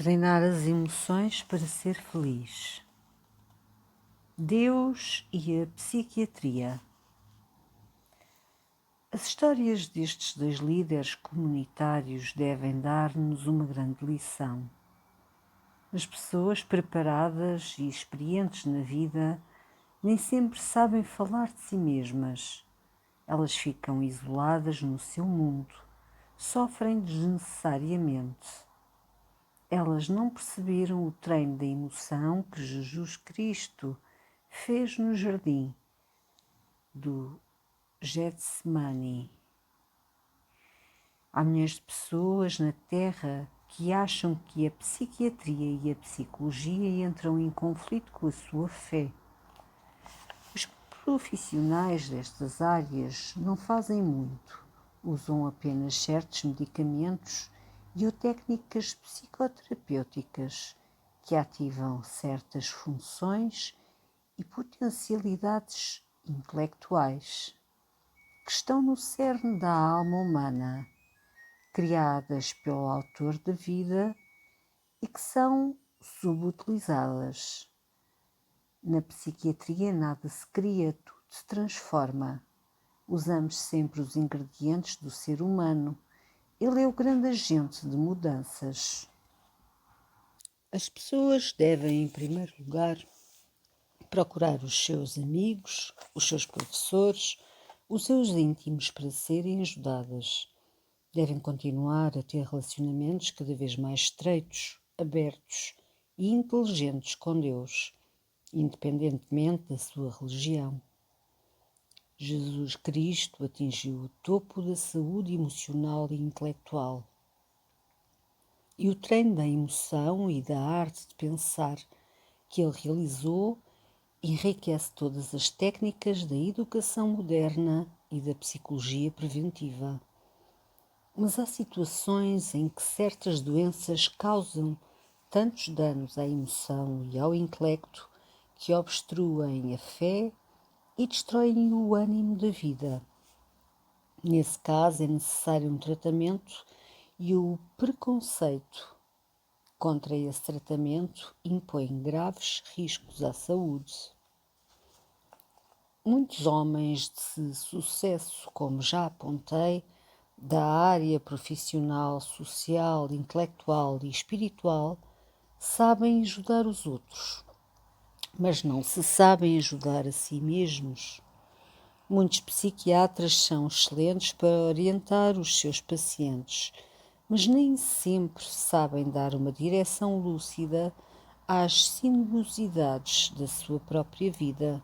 Treinar as emoções para ser feliz. Deus e a psiquiatria. As histórias destes dois líderes comunitários devem dar-nos uma grande lição. As pessoas preparadas e experientes na vida nem sempre sabem falar de si mesmas. Elas ficam isoladas no seu mundo, sofrem desnecessariamente. Elas não perceberam o treino da emoção que Jesus Cristo fez no jardim do Getsemane. Há milhões de pessoas na Terra que acham que a psiquiatria e a psicologia entram em conflito com a sua fé. Os profissionais destas áreas não fazem muito, usam apenas certos medicamentos e ou técnicas psicoterapêuticas que ativam certas funções e potencialidades intelectuais que estão no cerne da alma humana, criadas pelo autor da vida e que são subutilizadas. Na psiquiatria nada se cria, tudo se transforma. Usamos sempre os ingredientes do ser humano. Ele é o grande agente de mudanças. As pessoas devem, em primeiro lugar, procurar os seus amigos, os seus professores, os seus íntimos para serem ajudadas. Devem continuar a ter relacionamentos cada vez mais estreitos, abertos e inteligentes com Deus, independentemente da sua religião. Jesus Cristo atingiu o topo da saúde emocional e intelectual. E o treino da emoção e da arte de pensar que ele realizou enriquece todas as técnicas da educação moderna e da psicologia preventiva. Mas há situações em que certas doenças causam tantos danos à emoção e ao intelecto que obstruem a fé e destroem o ânimo da vida. Nesse caso é necessário um tratamento e o preconceito contra esse tratamento impõe graves riscos à saúde. Muitos homens de sucesso, como já apontei, da área profissional, social, intelectual e espiritual, sabem ajudar os outros, mas não se sabem ajudar a si mesmos. Muitos psiquiatras são excelentes para orientar os seus pacientes, mas nem sempre sabem dar uma direção lúcida às sinuosidades da sua própria vida.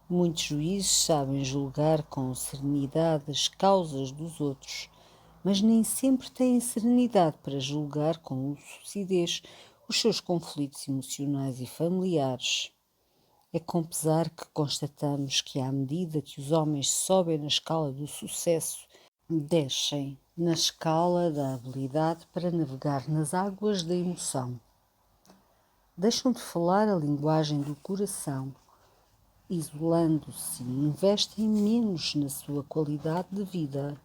Muitos juízes sabem julgar com serenidade as causas dos outros, mas nem sempre têm serenidade para julgar com lucidez os seus conflitos emocionais e familiares. É com pesar que constatamos que, à medida que os homens sobem na escala do sucesso, descem na escala da habilidade para navegar nas águas da emoção. Deixam de falar a linguagem do coração, isolando-se e investem menos na sua qualidade de vida.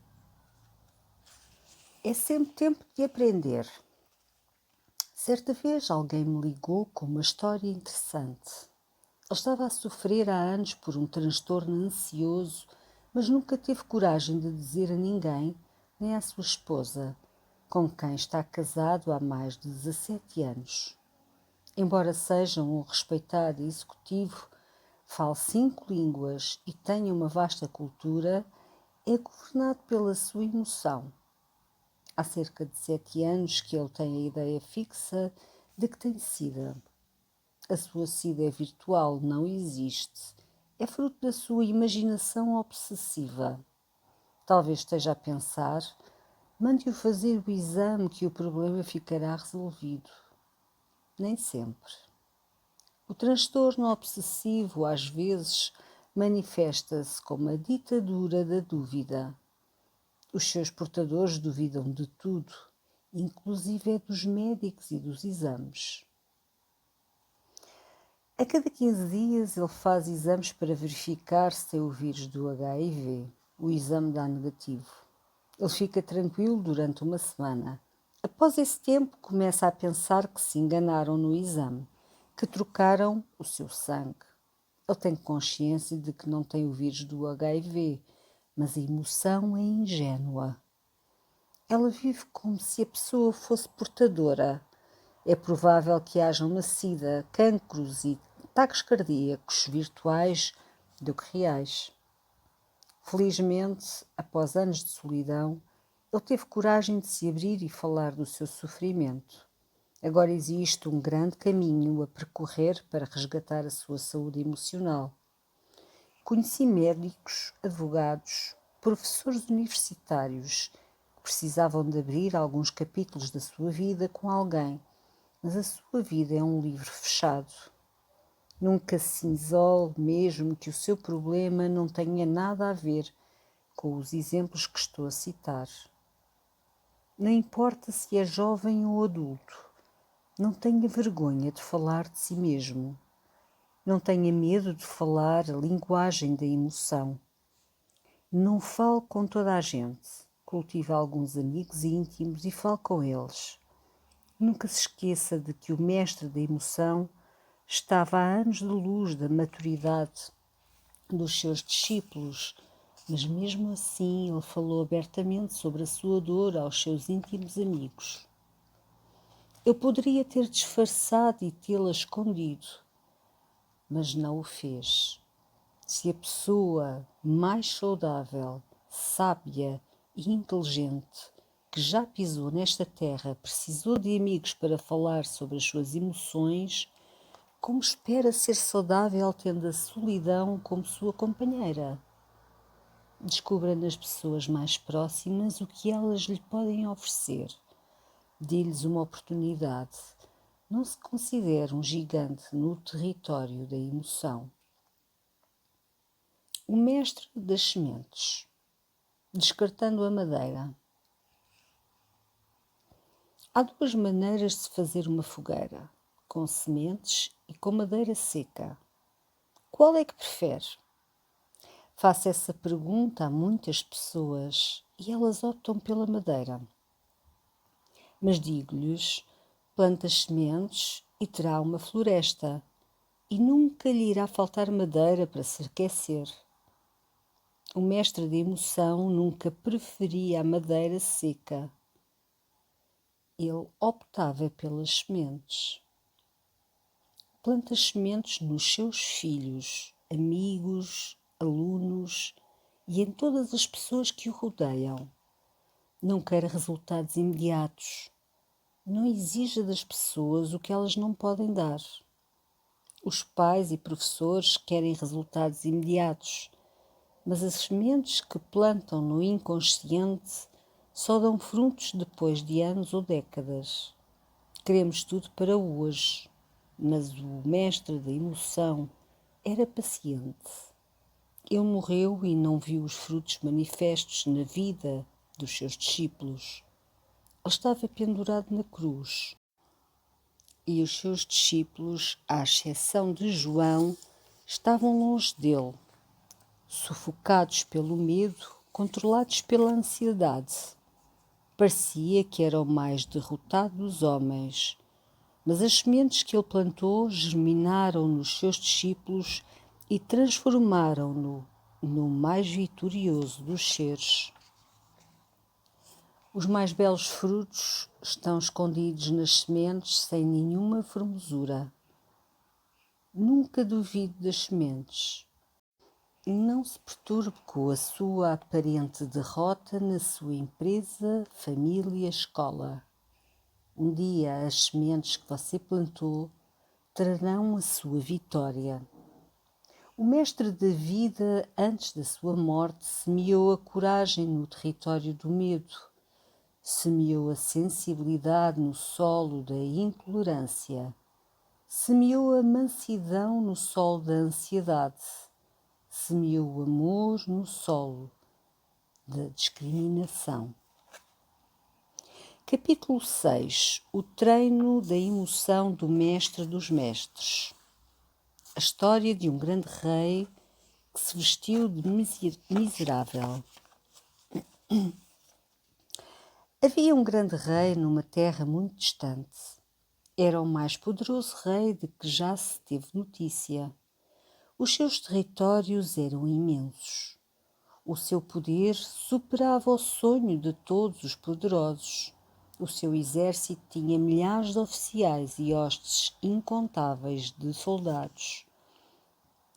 É sempre tempo de aprender. Certa vez alguém me ligou com uma história interessante. Ele estava a sofrer há anos por um transtorno ansioso, mas nunca teve coragem de dizer a ninguém, nem à sua esposa, com quem está casado há mais de 17 anos. Embora seja um respeitado executivo, fale 5 línguas e tenha uma vasta cultura, é governado pela sua emoção. Há cerca de 7 anos que ele tem a ideia fixa de que tem SIDA. A sua SIDA é virtual, não existe. É fruto da sua imaginação obsessiva. Talvez esteja a pensar, mande-o fazer o exame que o problema ficará resolvido. Nem sempre. O transtorno obsessivo às vezes manifesta-se como a ditadura da dúvida. Os seus portadores duvidam de tudo, inclusive dos médicos e dos exames. A cada 15 dias ele faz exames para verificar se tem o vírus do HIV. O exame dá negativo. Ele fica tranquilo durante uma semana. Após esse tempo, começa a pensar que se enganaram no exame, que trocaram o seu sangue. Ele tem consciência de que não tem o vírus do HIV, mas a emoção é ingênua. Ela vive como se a pessoa fosse portadora. É provável que hajam na SIDA cancros e ataques cardíacos virtuais do que reais. Felizmente, após anos de solidão, ele teve coragem de se abrir e falar do seu sofrimento. Agora existe um grande caminho a percorrer para resgatar a sua saúde emocional. Conheci médicos, advogados, professores universitários que precisavam de abrir alguns capítulos da sua vida com alguém, mas a sua vida é um livro fechado. Nunca se isole, mesmo que o seu problema não tenha nada a ver com os exemplos que estou a citar. Não importa se é jovem ou adulto, não tenha vergonha de falar de si mesmo. Não tenha medo de falar a linguagem da emoção. Não fale com toda a gente. Cultive alguns amigos íntimos e fale com eles. Nunca se esqueça de que o mestre da emoção estava a anos de luz da maturidade dos seus discípulos, mas mesmo assim ele falou abertamente sobre a sua dor aos seus íntimos amigos. Eu poderia ter disfarçado e tê-la escondido, mas não o fez. Se a pessoa mais saudável, sábia e inteligente que já pisou nesta terra precisou de amigos para falar sobre as suas emoções, como espera ser saudável tendo a solidão como sua companheira? Descubra nas pessoas mais próximas o que elas lhe podem oferecer. Dê-lhes uma oportunidade. Não se considere um gigante no território da emoção. O mestre das sementes. Descartando a madeira. Há duas maneiras de se fazer uma fogueira, com sementes e com madeira seca. Qual é que prefere? Faço essa pergunta a muitas pessoas e elas optam pela madeira. Mas digo-lhes, plante as sementes e terá uma floresta e nunca lhe irá faltar madeira para se aquecer. O mestre da emoção nunca preferia a madeira seca. Ele optava pelas sementes. Planta as sementes nos seus filhos, amigos, alunos e em todas as pessoas que o rodeiam. Não quer resultados imediatos. Não exija das pessoas o que elas não podem dar. Os pais e professores querem resultados imediatos, mas as sementes que plantam no inconsciente só dão frutos depois de anos ou décadas. Queremos tudo para hoje, mas o mestre da emoção era paciente. Ele morreu e não viu os frutos manifestos na vida dos seus discípulos. Ele estava pendurado na cruz. E os seus discípulos, à exceção de João, estavam longe dele, sufocados pelo medo, controlados pela ansiedade. Parecia que era o mais derrotado dos homens, mas as sementes que ele plantou germinaram nos seus discípulos e transformaram-no no mais vitorioso dos seres. Os mais belos frutos estão escondidos nas sementes sem nenhuma formosura. Nunca duvide das sementes. Não se perturbe com a sua aparente derrota na sua empresa, família, escola. Um dia as sementes que você plantou trarão a sua vitória. O mestre da vida, antes da sua morte, semeou a coragem no território do medo. Semeou a sensibilidade no solo da intolerância. Semeou a mansidão no solo da ansiedade. Semeou o amor no solo da discriminação. Capítulo 6. O treino da emoção do mestre dos mestres. A história de um grande rei que se vestiu de miserável. Havia um grande rei numa terra muito distante. Era o mais poderoso rei de que já se teve notícia. Os seus territórios eram imensos. O seu poder superava o sonho de todos os poderosos. O seu exército tinha milhares de oficiais e hostes incontáveis de soldados.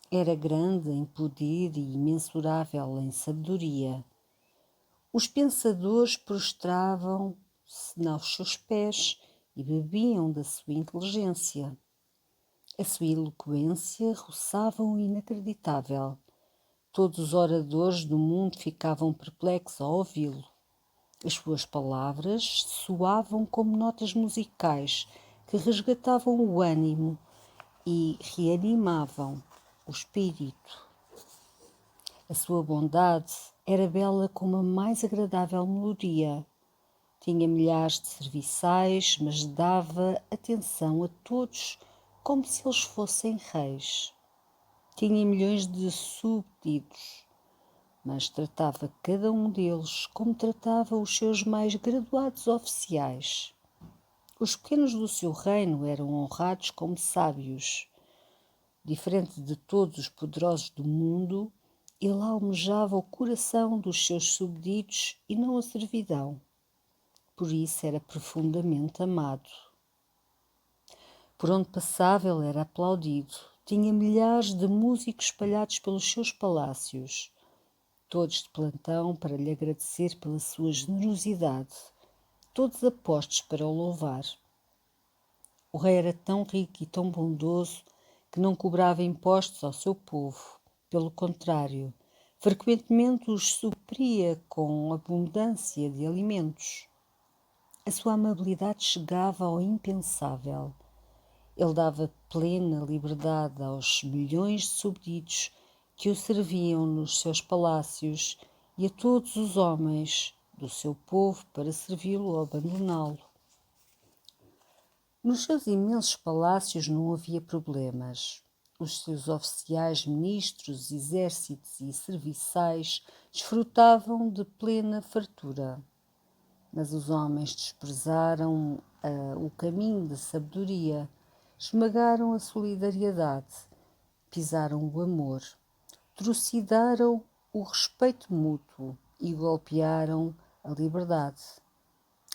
Era grande em poder e imensurável em sabedoria. Os pensadores prostravam-se aos seus pés e bebiam da sua inteligência. A sua eloquência roçava o inacreditável. Todos os oradores do mundo ficavam perplexos ao ouvi-lo. As suas palavras soavam como notas musicais que resgatavam o ânimo e reanimavam o espírito. A sua bondade era bela como a mais agradável melodia. Tinha milhares de serviçais, mas dava atenção a todos como se eles fossem reis. Tinha milhões de súbditos, mas tratava cada um deles como tratava os seus mais graduados oficiais. Os pequenos do seu reino eram honrados como sábios. Diferente de todos os poderosos do mundo, ele almejava o coração dos seus súbditos e não a servidão. Por isso era profundamente amado. Por onde passava ele era aplaudido. Tinha milhares de músicos espalhados pelos seus palácios, todos de plantão para lhe agradecer pela sua generosidade, todos apostos para o louvar. O rei era tão rico e tão bondoso que não cobrava impostos ao seu povo. Pelo contrário, frequentemente os supria com abundância de alimentos. A sua amabilidade chegava ao impensável. Ele dava plena liberdade aos milhões de súbditos que o serviam nos seus palácios e a todos os homens do seu povo para servi-lo ou abandoná-lo. Nos seus imensos palácios não havia problemas. Os seus oficiais, ministros, exércitos e serviçais desfrutavam de plena fartura. Mas os homens desprezaram o caminho da sabedoria, esmagaram a solidariedade, pisaram o amor, trucidaram o respeito mútuo e golpearam a liberdade.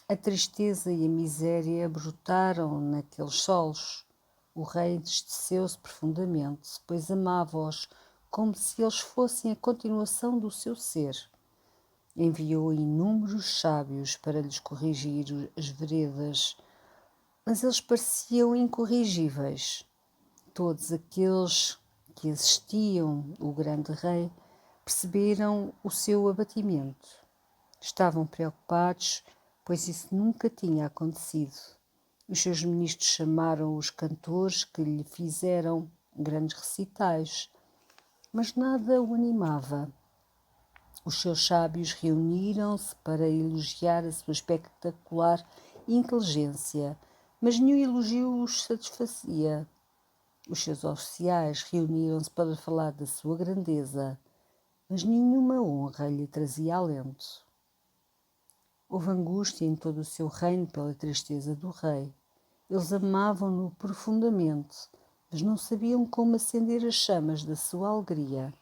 A tristeza e a miséria brotaram naqueles solos. O rei entristeceu-se profundamente, pois amava-os como se eles fossem a continuação do seu ser. Enviou inúmeros sábios para lhes corrigir as veredas, mas eles pareciam incorrigíveis. Todos aqueles que assistiam o grande rei perceberam o seu abatimento. Estavam preocupados, pois isso nunca tinha acontecido. Os seus ministros chamaram os cantores que lhe fizeram grandes recitais, mas nada o animava. Os seus sábios reuniram-se para elogiar a sua espetacular inteligência, mas nenhum elogio os satisfazia. Os seus oficiais reuniram-se para falar da sua grandeza, mas nenhuma honra lhe trazia alento. Houve angústia em todo o seu reino pela tristeza do rei. Eles amavam-no profundamente, mas não sabiam como acender as chamas da sua alegria.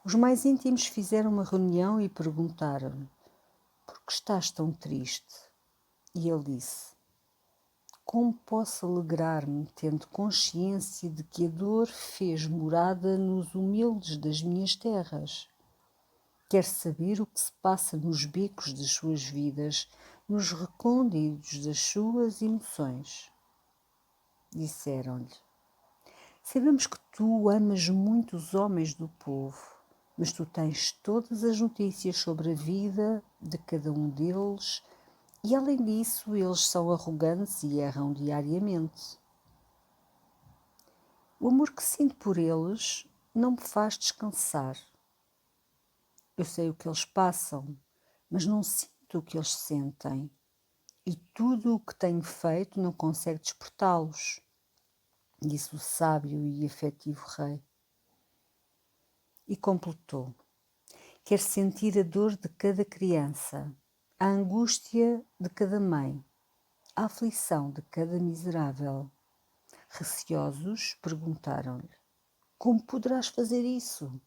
Os mais íntimos fizeram uma reunião e perguntaram-lhe: "Por que estás tão triste?" E ele disse: "Como posso alegrar-me tendo consciência de que a dor fez morada nos humildes das minhas terras? Quero saber o que se passa nos becos das suas vidas, nos recônditos das suas emoções." Disseram-lhe: "Sabemos que tu amas muito os homens do povo, mas tu tens todas as notícias sobre a vida de cada um deles e, além disso, eles são arrogantes e erram diariamente. O amor que sinto por eles não me faz descansar. Eu sei o que eles passam, mas não sinto o que eles sentem, e tudo o que tenho feito não consegue despertá-los", disse o sábio e afetivo rei. E completou: "Quero sentir a dor de cada criança, A angústia de cada mãe, a aflição de cada miserável. Receosos, perguntaram-lhe: como poderás fazer isso?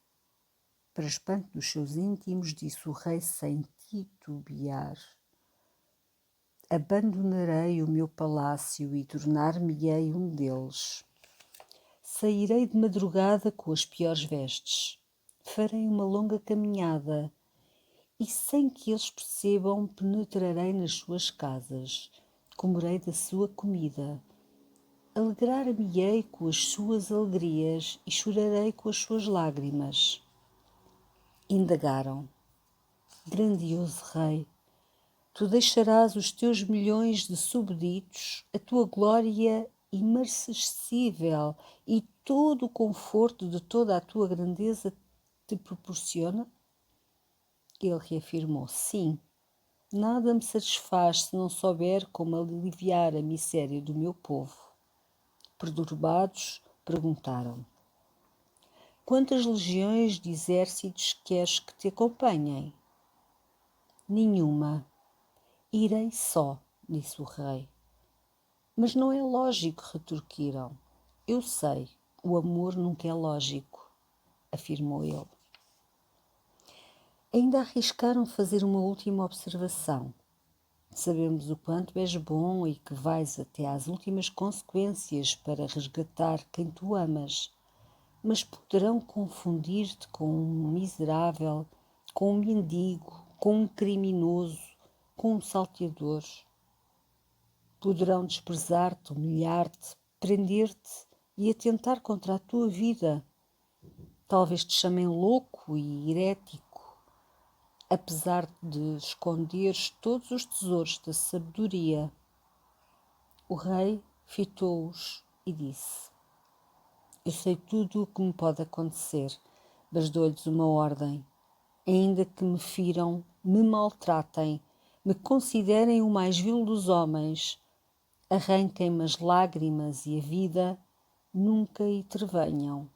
Para espanto dos seus íntimos, disse o rei sem titubear: abandonarei o meu palácio e tornar-me-ei um deles. Sairei de madrugada com as piores vestes. Farei uma longa caminhada e, sem que eles percebam, penetrarei nas suas casas. Comerei da sua comida. Alegrar-me-ei com as suas alegrias e chorarei com as suas lágrimas. Indagaram: grandioso rei, tu deixarás os teus milhões de súbditos, a tua glória imarcessível e todo o conforto de toda a tua grandeza te proporciona? Ele reafirmou: sim, nada me satisfaz se não souber como aliviar a miséria do meu povo. Perturbados, perguntaram: quantas legiões de exércitos queres que te acompanhem? Nenhuma. Irei só, disse o rei. Mas não é lógico, retorquiram. Eu sei, o amor nunca é lógico, afirmou ele. Ainda arriscaram fazer uma última observação. Sabemos o quanto és bom e que vais até às últimas consequências para resgatar quem tu amas, mas poderão confundir-te com um miserável, com um mendigo, com um criminoso, com um salteador. Poderão desprezar-te, humilhar-te, prender-te e atentar contra a tua vida. Talvez te chamem louco e herético, apesar de esconderes todos os tesouros da sabedoria. O rei fitou-os e disse: eu sei tudo o que me pode acontecer, mas dou-lhes uma ordem. Ainda que me firam, me maltratem, me considerem o mais vil dos homens, arranquem-me as lágrimas e a vida, nunca intervenham.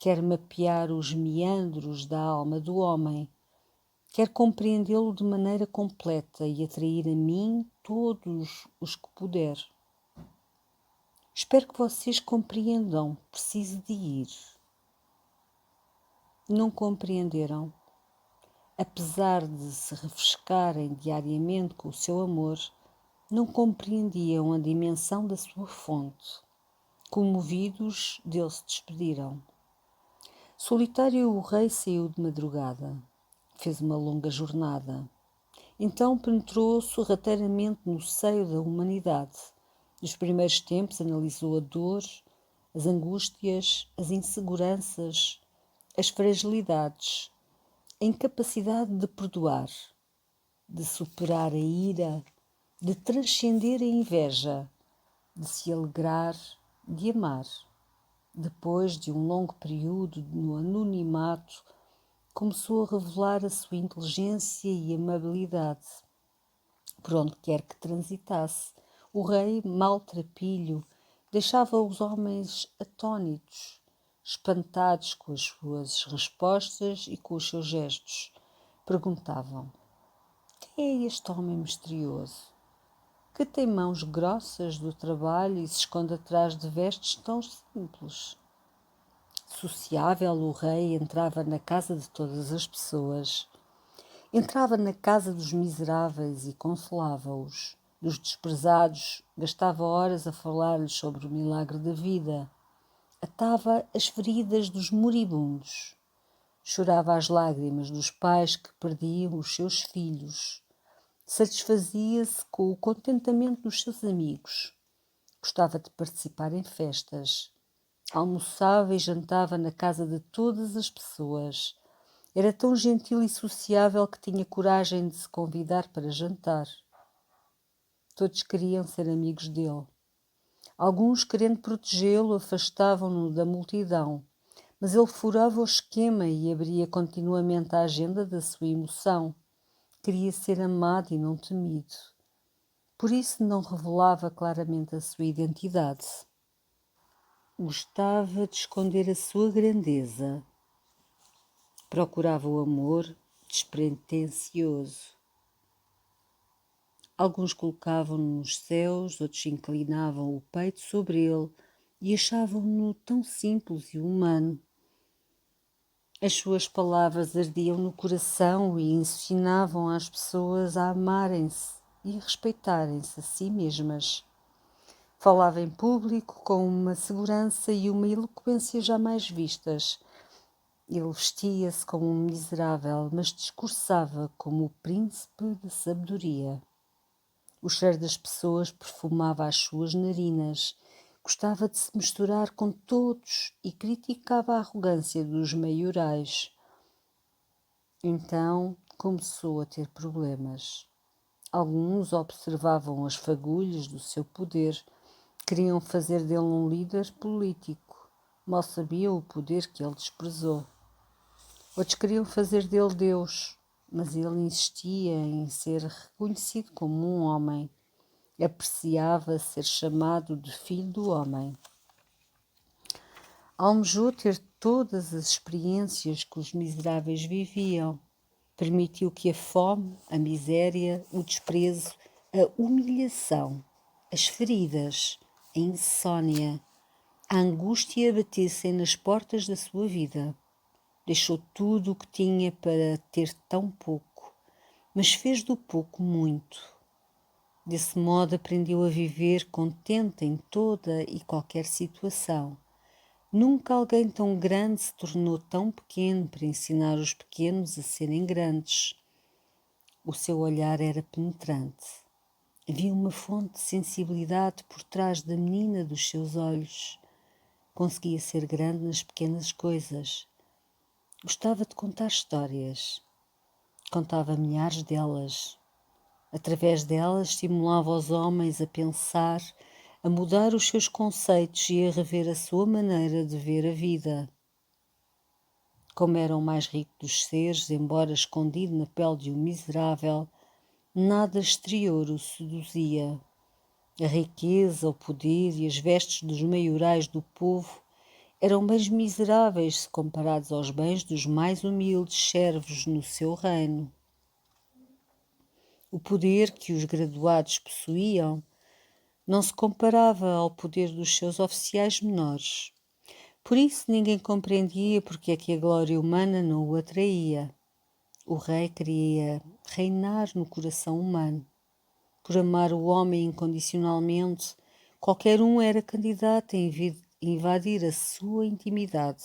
Quer mapear os meandros da alma do homem, quer compreendê-lo de maneira completa e atrair a mim todos os que puder. Espero que vocês compreendam, preciso de ir. Não compreenderam. Apesar de se refrescarem diariamente com o seu amor, não compreendiam a dimensão da sua fonte. Comovidos, dele se despediram. Solitário, o rei saiu de madrugada. Fez uma longa jornada. Então penetrou sorrateiramente no seio da humanidade. Nos primeiros tempos analisou a dor, as angústias, as inseguranças, as fragilidades, a incapacidade de perdoar, de superar a ira, de transcender a inveja, de se alegrar, de amar. Depois de um longo período no anonimato, começou a revelar a sua inteligência e amabilidade. Por onde quer que transitasse, o rei, maltrapilho, deixava os homens atônitos, espantados com as suas respostas e com os seus gestos. Perguntavam: quem é este homem misterioso, que tem mãos grossas do trabalho e se esconde atrás de vestes tão simples? Sociável, o rei entrava na casa de todas as pessoas. Entrava na casa dos miseráveis e consolava-os. Dos desprezados, gastava horas a falar-lhes sobre o milagre da vida. Atava as feridas dos moribundos. Chorava as lágrimas dos pais que perdiam os seus filhos. Satisfazia-se com o contentamento dos seus amigos. Gostava de participar em festas. Almoçava e jantava na casa de todas as pessoas. Era tão gentil e sociável que tinha coragem de se convidar para jantar. Todos queriam ser amigos dele. Alguns, querendo protegê-lo, afastavam-no da multidão, mas ele furava o esquema e abria continuamente a agenda da sua emoção. Queria ser amado e não temido. Por isso não revelava claramente a sua identidade. Gostava de esconder a sua grandeza. Procurava o amor despretensioso. Alguns colocavam-no nos céus, outros inclinavam o peito sobre ele e achavam-no tão simples e humano. As suas palavras ardiam no coração e ensinavam as pessoas a amarem-se e a respeitarem-se a si mesmas. Falava em público com uma segurança e uma eloquência jamais vistas. Ele vestia-se como um miserável, mas discursava como o príncipe da sabedoria. O cheiro das pessoas perfumava as suas narinas. Gostava de se misturar com todos e criticava a arrogância dos maiorais. Então começou a ter problemas. Alguns observavam as fagulhas do seu poder, queriam fazer dele um líder político. Mal sabiam o poder que ele desprezou. Outros queriam fazer dele Deus, mas ele insistia em ser reconhecido como um homem. Apreciava ser chamado de filho do homem. Almejou ter todas as experiências que os miseráveis viviam. Permitiu que a fome, a miséria, o desprezo, a humilhação, as feridas, a insônia, a angústia batessem nas portas da sua vida. Deixou tudo o que tinha para ter tão pouco, mas fez do pouco muito. Desse modo aprendeu a viver contente em toda e qualquer situação. Nunca alguém tão grande se tornou tão pequeno para ensinar os pequenos a serem grandes. O seu olhar era penetrante. Havia uma fonte de sensibilidade por trás da menina dos seus olhos. Conseguia ser grande nas pequenas coisas. Gostava de contar histórias. Contava milhares delas. Através delas estimulava os homens a pensar, a mudar os seus conceitos e a rever a sua maneira de ver a vida. Como era o mais rico dos seres, embora escondido na pele de um miserável, nada exterior o seduzia. A riqueza, o poder e as vestes dos maiorais do povo eram bens miseráveis se comparados aos bens dos mais humildes servos no seu reino. O poder que os graduados possuíam não se comparava ao poder dos seus oficiais menores. Por isso ninguém compreendia porque é que a glória humana não o atraía. O rei queria reinar no coração humano. Por amar o homem incondicionalmente, qualquer um era candidato a invadir a sua intimidade.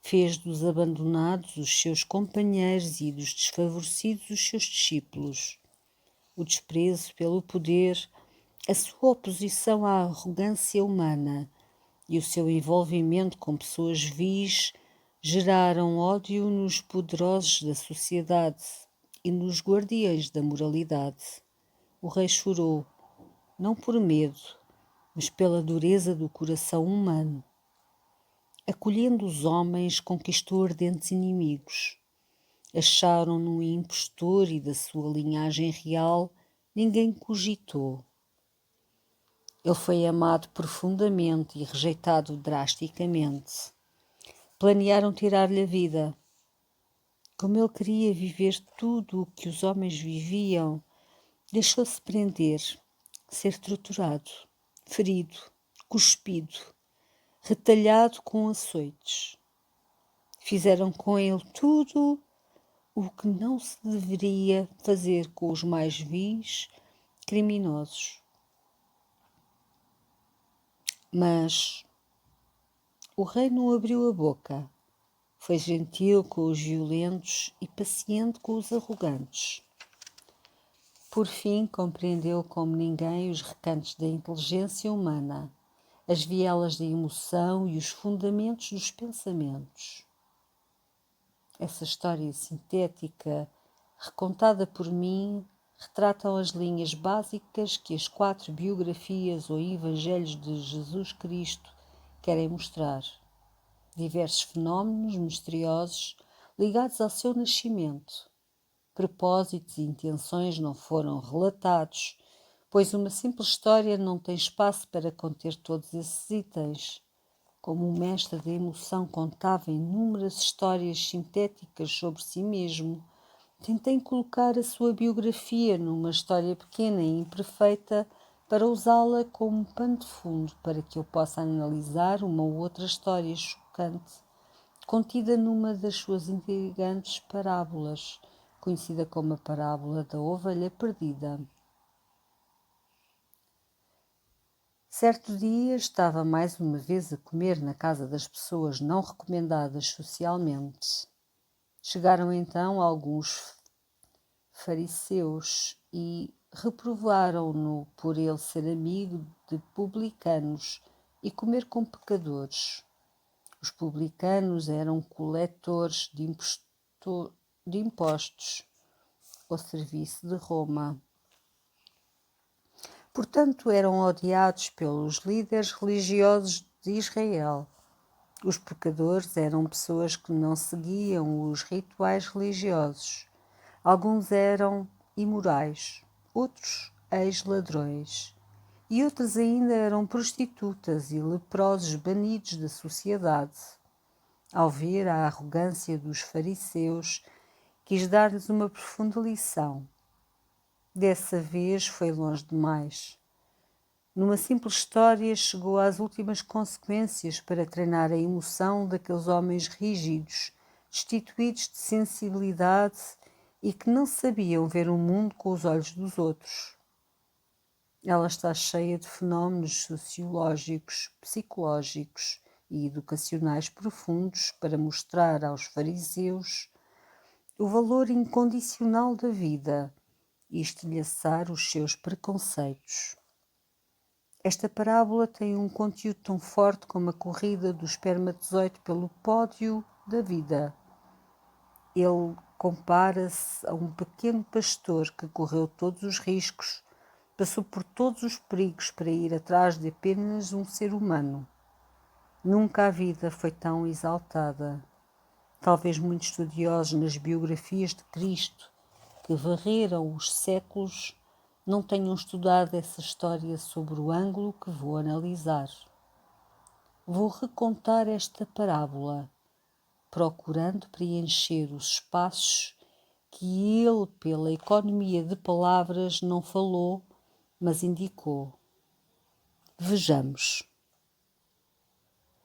Fez dos abandonados os seus companheiros e dos desfavorecidos os seus discípulos. O desprezo pelo poder, a sua oposição à arrogância humana e o seu envolvimento com pessoas vis geraram ódio nos poderosos da sociedade e nos guardiões da moralidade. O rei chorou, não por medo, mas pela dureza do coração humano. Acolhendo os homens, conquistou ardentes inimigos. Acharam-no um impostor e da sua linhagem real ninguém cogitou. Ele foi amado profundamente e rejeitado drasticamente. Planearam tirar-lhe a vida. Como ele queria viver tudo o que os homens viviam, deixou-se prender, ser torturado, ferido, cuspido, retalhado com açoites. Fizeram com ele tudo o que não se deveria fazer com os mais vis criminosos. Mas o rei não abriu a boca. Foi gentil com os violentos e paciente com os arrogantes. Por fim, compreendeu como ninguém os recantos da inteligência humana, as vielas da emoção e os fundamentos dos pensamentos. Essa história sintética, recontada por mim, retratam as linhas básicas que as 4 biografias ou evangelhos de Jesus Cristo querem mostrar. Diversos fenómenos misteriosos ligados ao seu nascimento. Propósitos e intenções não foram relatados, pois uma simples história não tem espaço para conter todos esses itens. Como o mestre da emoção contava inúmeras histórias sintéticas sobre si mesmo, Tentei colocar a sua biografia numa história pequena e imperfeita para usá-la como pano de fundo para que eu possa analisar uma ou outra história chocante contida numa das suas intrigantes parábolas, conhecida como a parábola da ovelha perdida. Certo dia estava mais uma vez a comer na casa das pessoas não recomendadas socialmente. Chegaram então alguns fariseus e reprovaram-no por ele ser amigo de publicanos e comer com pecadores. Os publicanos eram coletores de impostos ao serviço de Roma. Portanto, eram odiados pelos líderes religiosos de Israel. Os pecadores eram pessoas que não seguiam os rituais religiosos. Alguns eram imorais, outros ex-ladrões, e outros ainda eram prostitutas e leprosos banidos da sociedade. Ao ver a arrogância dos fariseus, quis dar-lhes uma profunda lição. Dessa vez foi longe demais. Numa simples história, chegou às últimas consequências para treinar a emoção daqueles homens rígidos, destituídos de sensibilidade e que não sabiam ver o mundo com os olhos dos outros. Ela está cheia de fenómenos sociológicos, psicológicos e educacionais profundos para mostrar aos fariseus o valor incondicional da vida e estilhaçar os seus preconceitos. Esta parábola tem um conteúdo tão forte como a corrida do espermatozoide pelo pódio da vida. Ele compara-se a um pequeno pastor que correu todos os riscos, passou por todos os perigos para ir atrás de apenas um ser humano. Nunca a vida foi tão exaltada. Talvez muitos estudiosos nas biografias de Cristo, que varreram os séculos, não tenham estudado essa história sob o ângulo que vou analisar. Vou recontar esta parábola, procurando preencher os espaços que ele, pela economia de palavras, não falou, mas indicou. Vejamos.